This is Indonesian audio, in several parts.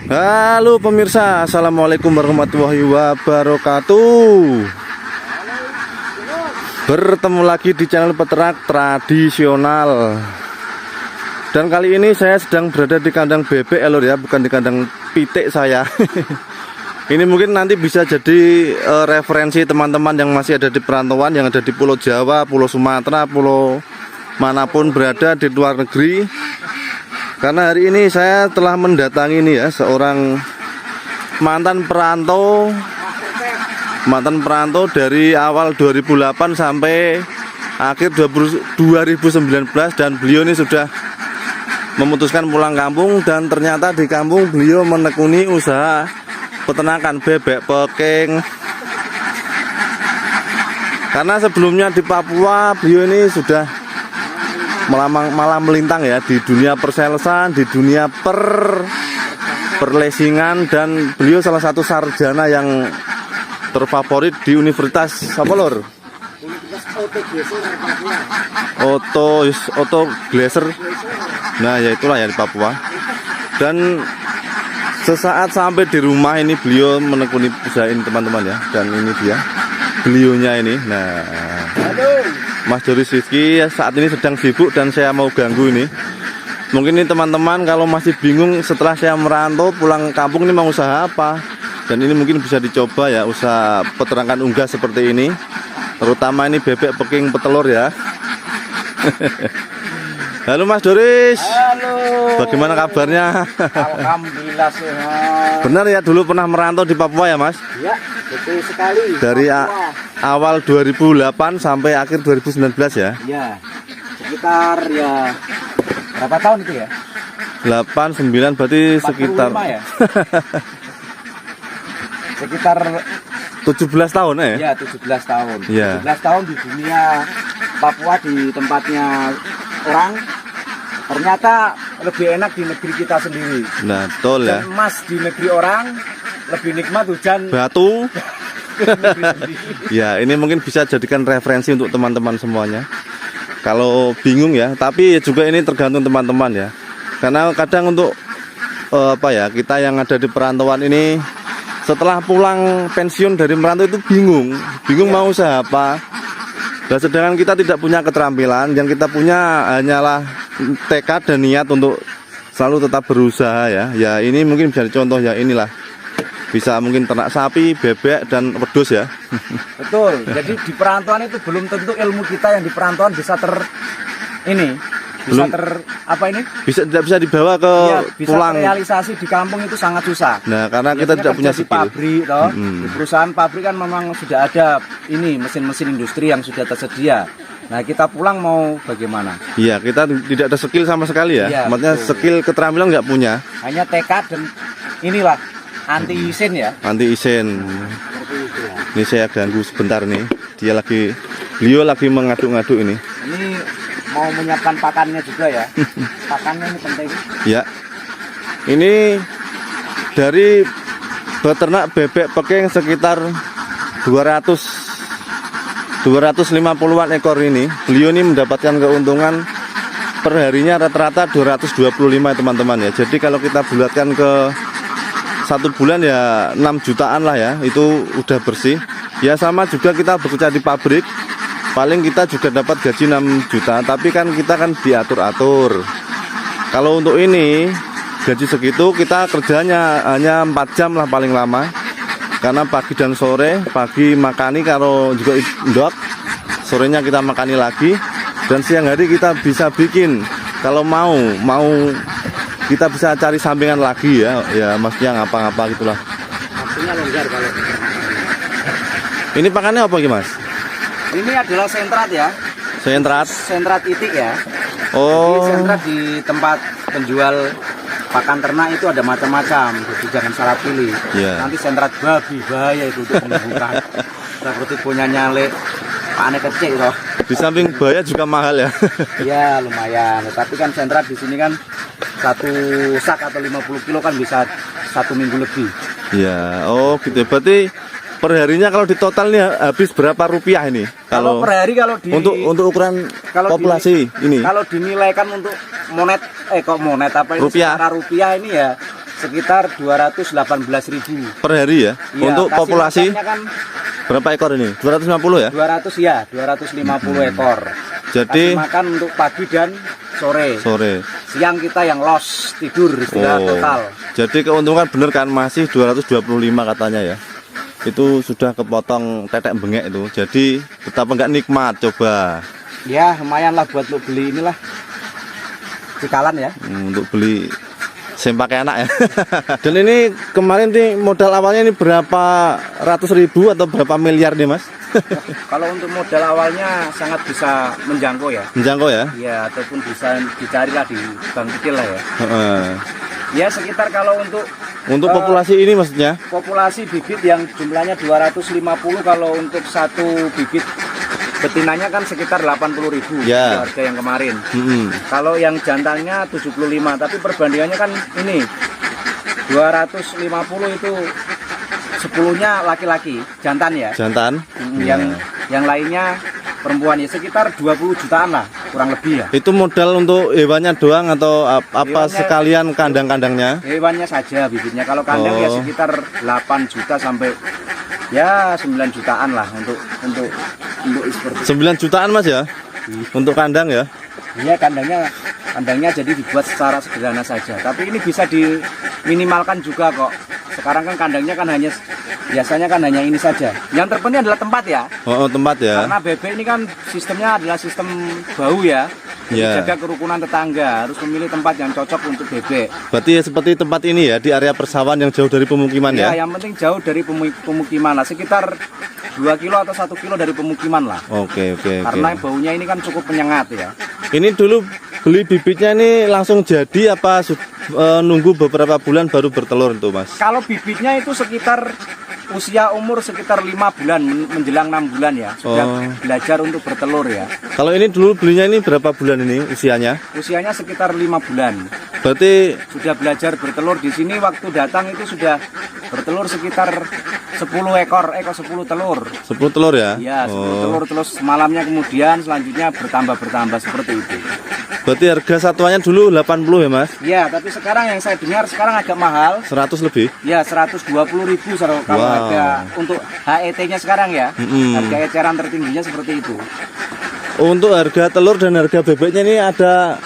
Halo pemirsa, assalamualaikum warahmatullahi wabarakatuh. Bertemu lagi di channel peternak tradisional. Dan kali ini saya sedang berada di kandang bebek ya lor ya, bukan di kandang pitik saya. Ini mungkin nanti bisa jadi referensi teman-teman yang masih ada di perantauan, yang ada di Pulau Jawa, Pulau Sumatera, pulau manapun berada di luar negeri. Karena hari ini saya telah mendatangi ini ya, seorang mantan perantau dari awal 2008 sampai akhir 2019, dan beliau ini sudah memutuskan pulang kampung, dan ternyata di kampung beliau menekuni usaha peternakan bebek peking. Karena sebelumnya di Papua beliau ini sudah malah melintang ya di dunia persalesan, di dunia perlesingan, dan beliau salah satu sarjana yang terfavorit di Universitas apa lor? Otto Glaser. Nah ya itulah ya di Papua. Dan sesaat sampai di rumah ini beliau menekuni usaha ini teman-teman ya. Dan ini dia beliaunya ini. Nah, Mas Doris Rizky saat ini sedang sibuk dan saya mau ganggu ini. Mungkin ini teman-teman kalau masih bingung setelah saya merantau pulang kampung ini mau usaha apa. Dan ini mungkin bisa dicoba ya, usaha peternakan unggas seperti ini. Terutama ini bebek peking petelur ya. Halo Mas Doris. Halo. Bagaimana kabarnya? Alhamdulillah sehat. Benar ya, dulu pernah merantau di Papua ya Mas? Ya, betul sekali. Dari awal 2008 sampai akhir 2019 ya? Ya, sekitar ya berapa tahun itu ya? 8, 9 berarti sekitar ya? Sekitar 17 tahun ya? Ya, 17 tahun. Ya. 17 tahun di dunia Papua, di tempatnya orang. Ternyata lebih enak di negeri kita sendiri. Nah, betul ya. Dan emas di negeri orang lebih nikmat hujan batu. Ya, ini mungkin bisa jadikan referensi untuk teman-teman semuanya. Kalau bingung ya, tapi juga ini tergantung teman-teman ya. Karena kadang untuk kita yang ada di perantauan ini setelah pulang pensiun dari merantau itu bingung mau usaha apa. Dan sedangkan kita tidak punya keterampilan, yang kita punya hanyalah tekad dan niat untuk selalu tetap berusaha ya. Ya ini mungkin bisa dicontoh ya, inilah bisa mungkin ternak sapi, bebek, dan wedhus ya. Betul. Jadi di perantauan itu belum tentu ilmu kita yang di perantauan bisa tidak bisa dibawa ke pulang. Realisasi di kampung itu sangat susah. Nah, karena kita tidak punya skill. Pabrik toh. Di perusahaan pabrik kan memang sudah ada ini mesin-mesin industri yang sudah tersedia. Nah, kita pulang mau bagaimana? Iya, kita tidak ada skill sama sekali ya. Ya, maksudnya betul. Skill keterampilan nggak punya. Hanya tekad dan inilah anti isin ya. Anti isin. Ini saya ganggu sebentar nih. Beliau lagi mengaduk-ngaduk ini. Ini mau menyiapkan pakannya juga ya. Pakannya ini penting. Ya. Ini dari beternak bebek peking sekitar 250-an ekor ini. Beliau ini mendapatkan keuntungan per harinya rata-rata 225 teman-teman ya. Jadi kalau kita bulatkan ke 1 bulan ya 6 jutaan lah ya. Itu udah bersih. Ya sama juga kita bekerja di pabrik. Paling kita juga dapat gaji 6 juta, tapi kan kita kan diatur-atur. Kalau untuk ini gaji segitu kita kerjanya hanya 4 jam lah paling lama. Karena pagi dan sore, pagi makani kalau juga indok, sorenya kita makani lagi, dan siang hari kita bisa bikin. Kalau mau kita bisa cari sampingan lagi ya, maksudnya ngapa-ngapa gitulah. Waktunya longgar kalau. Ini pakannya apa Mas? Ini adalah sentrat ya. Sentrat itik ya. Oh. Jadi sentrat di tempat penjual pakan ternak itu ada macam-macam. Jadi jangan salah pilih. Yeah. Nanti sentrat babi bahaya itu untuk penyembuhan. Seperti punya nyale panen kecil toh. Di samping bahaya juga mahal ya. Ya lumayan. Tapi kan sentrat di sini kan 1 sak atau 50 kilo kan bisa 1 minggu lebih. Ya, oh gitu. Berarti Perharinya kalau di total nih habis berapa rupiah ini? Kalau per hari kalau di untuk ukuran populasi ini. Kalau dinilaikan untuk monet apa ini secara rupiah ini ya sekitar 218.000 per hari ya. Ya, untuk populasi kan berapa ekor ini? 250 ya? 250 ekor. Jadi kasih makan untuk pagi dan sore. Siang kita yang los tidur istirahat total. Jadi keuntungan bener kan masih 225 katanya ya. Itu sudah kepotong tetek bengek itu. Jadi betapa enggak nikmat coba. Ya lumayan lah buat untuk beli inilah cikalan ya. Untuk beli pakai anak ya. Dan ini kemarin nih modal awalnya ini berapa ratus ribu atau berapa miliar nih Mas? Kalau untuk modal awalnya sangat bisa menjangkau ya. Menjangkau ya? Ya ataupun bisa dicarilah di bank kecil lah ya. Ya sekitar kalau untuk populasi ini maksudnya? Populasi bibit yang jumlahnya 250 kalau untuk satu bibit betinanya kan sekitar 80.000 ya. Harga yang kemarin. Kalau yang jantannya 75, tapi perbandingannya kan ini 250 itu 10-nya laki-laki, jantan ya. Jantan. Yang lainnya perempuan ya sekitar 20 jutaan lah kurang lebih ya. Itu modal untuk hewannya doang atau apa hewannya, sekalian kandang-kandangnya? Hewannya saja bibitnya. Kalau kandang ya sekitar 8 juta sampai ya 9 jutaan lah untuk seperti 9 jutaan Mas ya? Untuk kandang ya? Iya kandangnya jadi dibuat secara sederhana saja. Tapi ini bisa diminimalkan juga kok. Sekarang kan kandangnya kan biasanya kan hanya ini saja. Yang terpenting adalah tempat ya. Tempat ya. Karena bebek ini kan sistemnya adalah sistem bau ya. Jaga kerukunan tetangga, harus memilih tempat yang cocok untuk bebek. Berarti ya seperti tempat ini ya, di area persawahan yang jauh dari pemukiman ya? Ya, yang penting jauh dari pemukiman lah, sekitar 2 kilo atau 1 kilo dari pemukiman lah. Oke. Karena baunya ini kan cukup penyengat ya. Ini dulu beli bibitnya ini langsung jadi apa nunggu beberapa bulan baru bertelur itu Mas? Kalau bibitnya itu sekitar usia umur sekitar 5 bulan menjelang 6 bulan ya. Sudah belajar untuk bertelur ya. Kalau ini dulu belinya ini berapa bulan ini usianya? Usianya sekitar 5 bulan. Berarti sudah belajar bertelur di sini waktu datang itu sudah bertelur sekitar 10 ekor 10 telur. 10 telur ya? Iya, 10 telur terus malamnya kemudian selanjutnya bertambah seperti itu. Berarti harga satuannya dulu 80 ya Mas? Iya, tapi sekarang yang saya dengar sekarang agak mahal. 100 lebih? Ya, 120.000 kalau harga untuk HET-nya sekarang ya. Harga eceran tertingginya seperti itu. Untuk harga telur dan harga bebeknya ini ada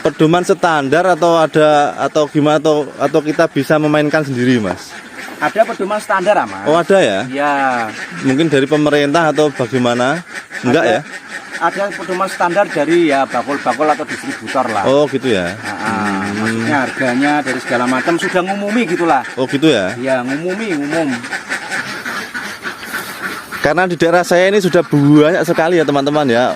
pedoman standar atau gimana atau kita bisa memainkan sendiri Mas? Ada pedoman standar Mas. Oh ada ya? Ya. Mungkin dari pemerintah atau bagaimana? Enggak ya? Ada pedoman standar dari ya bakul-bakul atau distributor lah. Oh gitu ya. Maksudnya harganya dari segala macam sudah ngumumi gitulah. Oh gitu ya? Ya umum. Karena di daerah saya ini sudah banyak sekali ya teman-teman ya.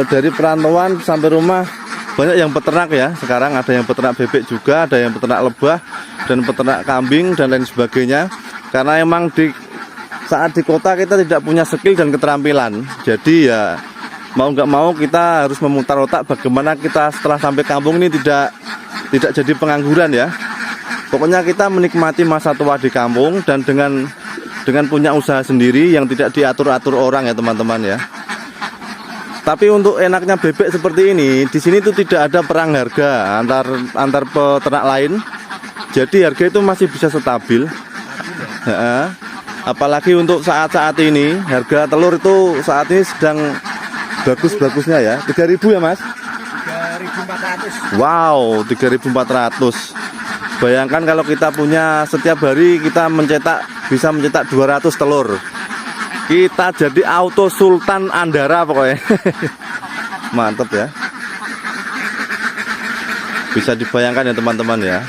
Dari perantauan sampai rumah banyak yang peternak ya. Sekarang ada yang peternak bebek juga, ada yang peternak lebah dan peternak kambing dan lain sebagainya. Karena emang saat di kota kita tidak punya skill dan keterampilan. Jadi ya mau nggak mau kita harus memutar otak bagaimana kita setelah sampai kampung ini tidak jadi pengangguran ya. Pokoknya kita menikmati masa tua di kampung dan dengan punya usaha sendiri yang tidak diatur-atur orang ya teman-teman ya. Tapi untuk enaknya bebek seperti ini, di sini tuh tidak ada perang harga antar peternak lain. Jadi harga itu masih bisa stabil. Apalagi untuk saat-saat ini harga telur itu saat ini sedang bagus-bagusnya ya. 3.000 ya Mas? 3.400. Wow, 3.400. Bayangkan kalau kita punya setiap hari kita bisa mencetak 200 telur. Kita jadi auto sultan Andara pokoknya. Mantap ya. Bisa dibayangkan ya teman-teman ya.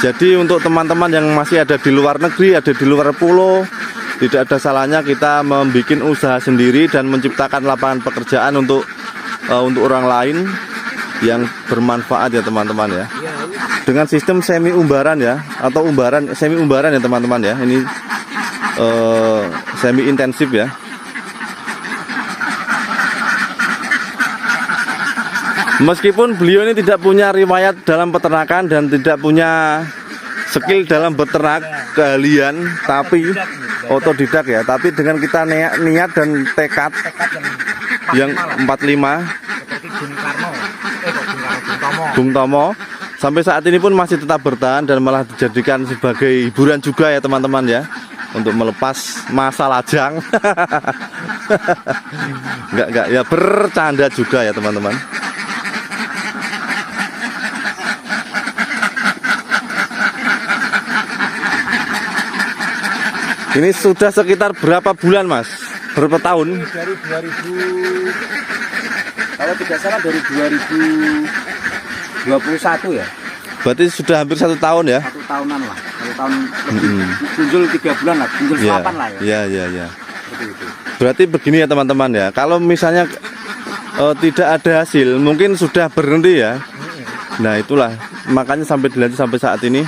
Jadi untuk teman-teman yang masih ada di luar negeri, ada di luar pulau, tidak ada salahnya kita membuat usaha sendiri dan menciptakan lapangan pekerjaan untuk orang lain yang bermanfaat ya teman-teman ya. Dengan sistem semi umbaran ya, atau semi umbaran ya teman-teman ya. Ini semi intensif ya. Meskipun beliau ini tidak punya riwayat dalam peternakan dan tidak punya skill dalam beternak keahlian, tapi otodidak ya, tapi dengan kita niat dan tekad tekad yang maksimal 45 seperti Bung Karno, Bung Tomo. Bung Tomo sampai saat ini pun masih tetap bertahan dan malah dijadikan sebagai hiburan juga ya teman-teman ya, untuk melepas masa lajang. Enggak ya, bercanda juga ya teman-teman. Ini sudah sekitar berapa bulan Mas? Berapa tahun? Dari 2000, kalau tidak salah dari 2021 ya. Berarti sudah hampir 1 tahun ya? 1 tahunan lah, 1 tahun lebih. Kunjul 3 bulan lah, kunjul 8 lah ya. Iya. Seperti itu. Berarti begini ya teman-teman ya, kalau misalnya tidak ada hasil, mungkin sudah berhenti ya. Nah itulah, makanya sampai dilanjut sampai saat ini.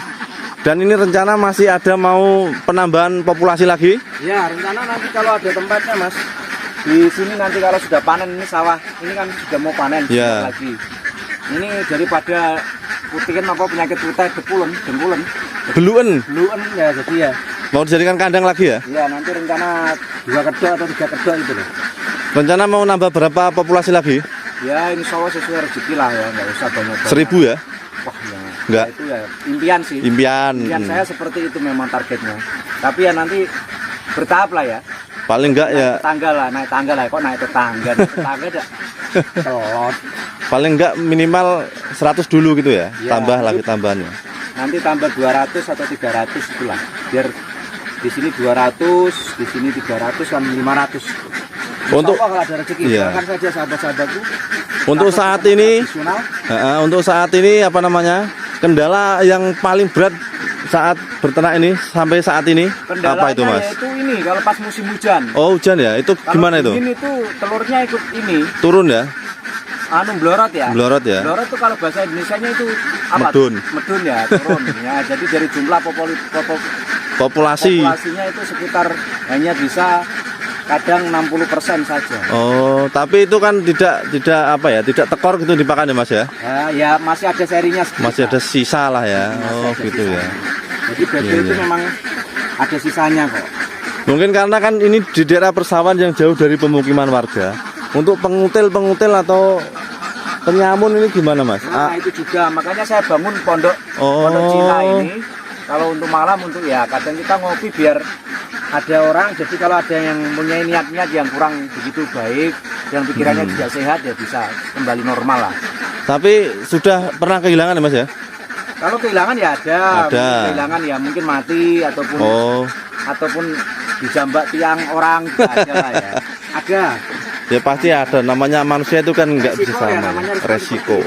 Dan ini rencana masih ada mau penambahan populasi lagi? Ya, rencana nanti kalau ada tempatnya Mas, di sini nanti kalau sudah panen ini sawah, ini kan sudah mau panen Ya. lagi. Ini daripada putihin apa penyakit putih dengkulen, Beluen, beluen ya, jadi ya. mau dijadikan kandang lagi ya? Ya nanti rencana 2 kedok atau 3 kedok itu loh. Rencana mau nambah berapa populasi lagi? Ya ini sawah sesuai rezeki lah ya, nggak usah banyak. 1000 ya? Wah ya. Nggak. Itu ya impian sih. Impian. Saya seperti itu memang targetnya. Tapi ya nanti bertahap lah ya. Paling enggak ya, Naik tangga lah. Kok naik tetangga? Tetangga dah. Telot. paling enggak minimal 100 dulu gitu ya? Ya, Tambah lagi itu- tambahannya. Nanti tambah 200 atau 300 itulah. Biar di sini 200, di sini 300 kan 500. Untuk- Insya Allah kalau ada rezeki, Iya. doakan saja sahabat-sahabatku. Untuk Takut saat sama ini, tradisional. untuk saat ini apa namanya? Kendala yang paling berat saat berternak ini sampai saat ini apa itu Mas? Yaitu ini kalau pas musim hujan. Oh hujan ya, itu Kalau gimana itu? dingin itu telurnya ikut ini, Turun ya, melorot ya. melorot ya. Melorot itu kalau bahasa Indonesianya itu apa? Medun. Medun ya, turun. Ya, jadi dari jumlah Populasi. populasinya itu sekitar hanya bisa kadang 60% saja. Oh, tapi itu kan tidak apa ya, tidak tekor gitu dipakan ya Mas ya? Ya masih ada serinya sedikit. Masih ada sisa lah ya. Masih Oh ada gitu sisa. ya. Jadi bebek Iya, itu iya. memang ada sisanya kok. Mungkin karena kan ini di daerah persawahan yang jauh dari pemukiman warga. Untuk pengutil atau penyamun ini gimana Mas? Nah itu juga makanya saya bangun pondok Cina ini. Kalau untuk malam untuk ya kadang kita ngopi biar ada orang. Jadi kalau ada yang punya niat-niat yang kurang begitu baik, yang pikirannya tidak sehat ya bisa kembali normal lah. Tapi sudah pernah kehilangan ya Mas ya? Kalau kehilangan ya ada. Ada. Mungkin kehilangan ya mungkin mati ataupun dijambak tiang orang juga ada lah ya. Ada. Ya pasti ada. Namanya manusia itu kan nggak bisa Resiko ya, sama. namanya Resiko.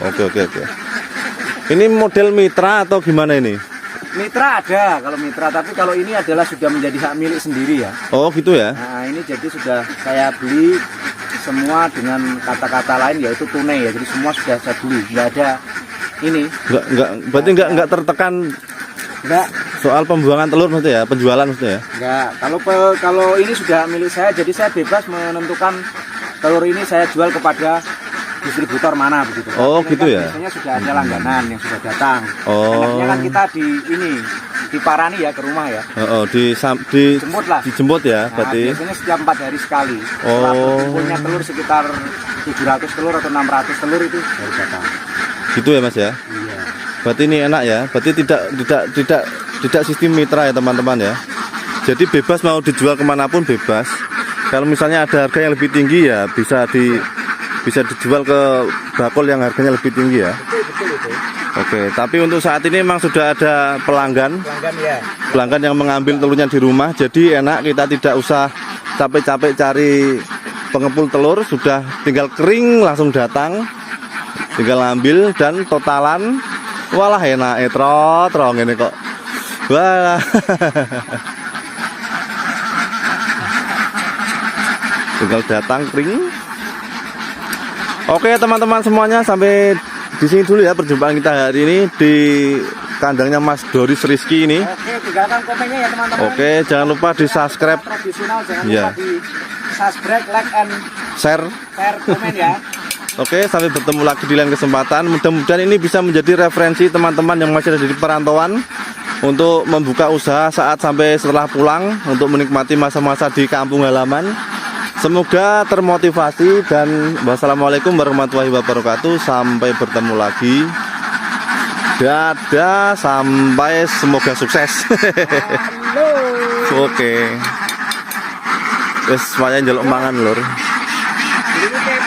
Oke. Ini model mitra atau gimana ini? Mitra ada kalau mitra, tapi kalau ini adalah sudah menjadi hak milik sendiri ya. Oh gitu ya? Nah ini jadi sudah saya beli semua dengan kata-kata lain yaitu tunai ya. Jadi semua sudah saya beli, nggak ada ini. Berarti nggak tertekan Nggak, soal pembuangan telur maksudnya ya, penjualan maksudnya ya? nggak. Kalau ini sudah milik saya, jadi saya bebas menentukan telur ini saya jual kepada distributor mana begitu. Oh, Tapi gitu kan ya? Biasanya sudah ada langganan yang sudah datang. Oh. Enaknya kan kita diparani ya ke rumah ya. Dijemput lah. Dijemput ya, Nah, berarti. biasanya setiap 4 hari sekali. Setelah Oh. berkumpulnya telur sekitar 700 telur atau 600 telur itu baru datang. Gitu ya Mas ya? Iya. Berarti ini enak ya. Berarti tidak sistem mitra ya teman-teman ya. Jadi bebas mau dijual kemanapun bebas. Kalau misalnya ada harga yang lebih tinggi ya bisa dijual ke bakul yang harganya lebih tinggi ya. Betul itu. Oke, tapi untuk saat ini memang sudah ada pelanggan Pelanggan ya. yang mengambil telurnya di rumah. Jadi enak, kita tidak usah capek-capek cari pengepul telur, sudah tinggal kering langsung datang. Tinggal ambil dan totalan. Walah enak trot ini kok. Wah. Tinggal datang kering. Oke teman-teman semuanya, sampai di sini dulu ya perjumpaan kita hari ini di kandangnya Mas Doris Rizky ini. Oke, tinggalkan komennya ya teman-teman. Oke, jangan lupa di subscribe, Tradisional jangan Iya. lupa di subscribe, like and share. share, komen ya. Oke, sampai bertemu lagi di lain kesempatan. Mudah-mudahan ini bisa menjadi referensi teman-teman yang masih ada di perantauan untuk membuka usaha saat sampai setelah pulang untuk menikmati masa-masa di kampung halaman. Semoga termotivasi dan wassalamualaikum warahmatullahi wabarakatuh. Sampai bertemu lagi. Dadah, sampai semoga sukses. Oke. Wes semuanya njaluk mangan lur. Jadi